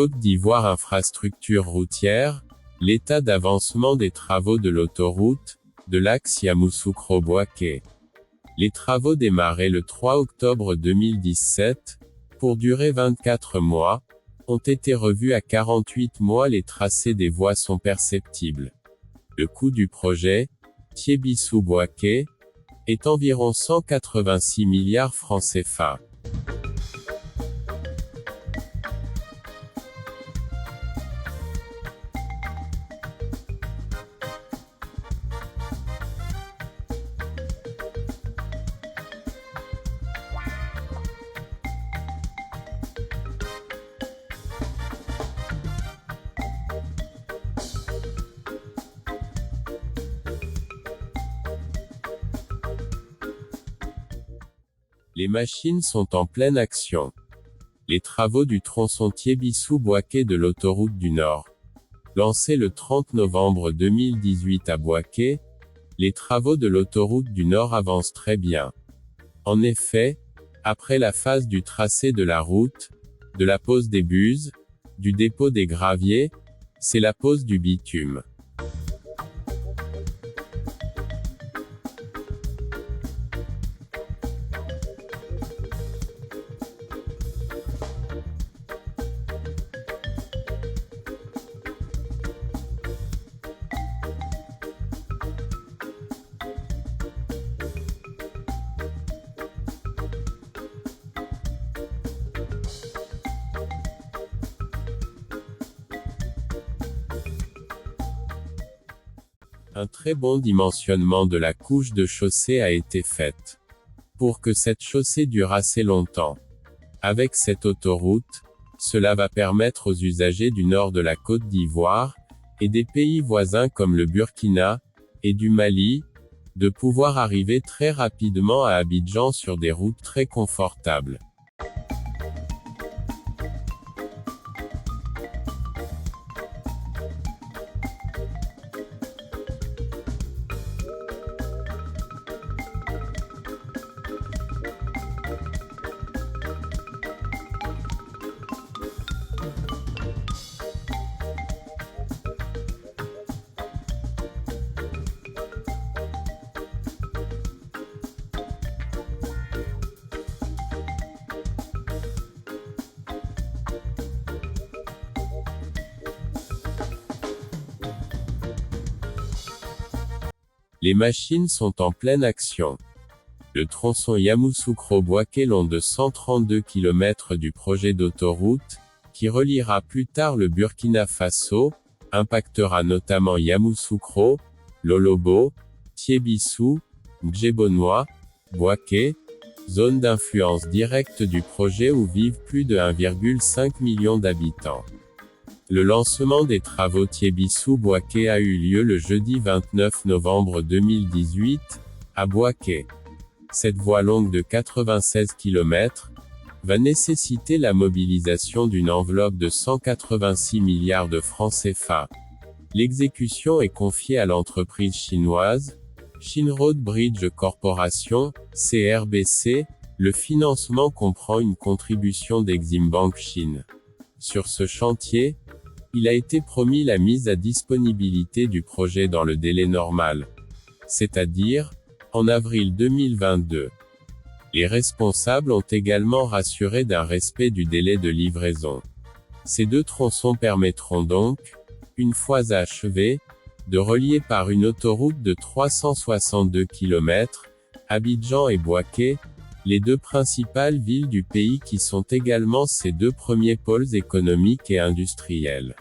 Côte d'Ivoire infrastructure routière, l'état d'avancement des travaux de l'autoroute, de l'axe Yamoussoukro-Bouaké. Les travaux démarrés le 3 octobre 2017, pour durer 24 mois, ont été revus à 48 mois. Les tracés des voies sont perceptibles. Le coût du projet, Thiébissou-Bouaké, est environ 186 milliards francs CFA. Les machines sont en pleine action. Les travaux du tronçon Thiébissou-Bouaké de l'autoroute du Nord. Lancés le 30 novembre 2018 à Bouaké, les travaux de l'autoroute du Nord avancent très bien. En effet, après la phase du tracé de la route, de la pose des buses, du dépôt des graviers, c'est la pose du bitume. Un très bon dimensionnement de la couche de chaussée a été fait. Pour que cette chaussée dure assez longtemps. Avec cette autoroute, cela va permettre aux usagers du nord de la Côte d'Ivoire, et des pays voisins comme le Burkina, et du Mali, de pouvoir arriver très rapidement à Abidjan sur des routes très confortables. Les machines sont en pleine action. Le tronçon Yamoussoukro-Bouaké long de 132 km du projet d'autoroute, qui reliera plus tard le Burkina Faso, impactera notamment Yamoussoukro, Lolobo, Thiébissou, Djébonois, Bouaké, zone d'influence directe du projet où vivent plus de 1,5 million d'habitants. Le lancement des travaux Thiébissou-Bouaké a eu lieu le jeudi 29 novembre 2018, à Bouaké. Cette voie longue de 96 km, va nécessiter la mobilisation d'une enveloppe de 186 milliards de francs CFA. L'exécution est confiée à l'entreprise chinoise, Shinroad Bridge Corporation, CRBC, le financement comprend une contribution d'Exim Bank Chine. Sur ce chantier, il a été promis la mise à disponibilité du projet dans le délai normal, c'est-à-dire, en avril 2022. Les responsables ont également rassuré d'un respect du délai de livraison. Ces deux tronçons permettront donc, une fois achevés, de relier par une autoroute de 362 km, Abidjan et Bouaké, les deux principales villes du pays qui sont également ses deux premiers pôles économiques et industriels.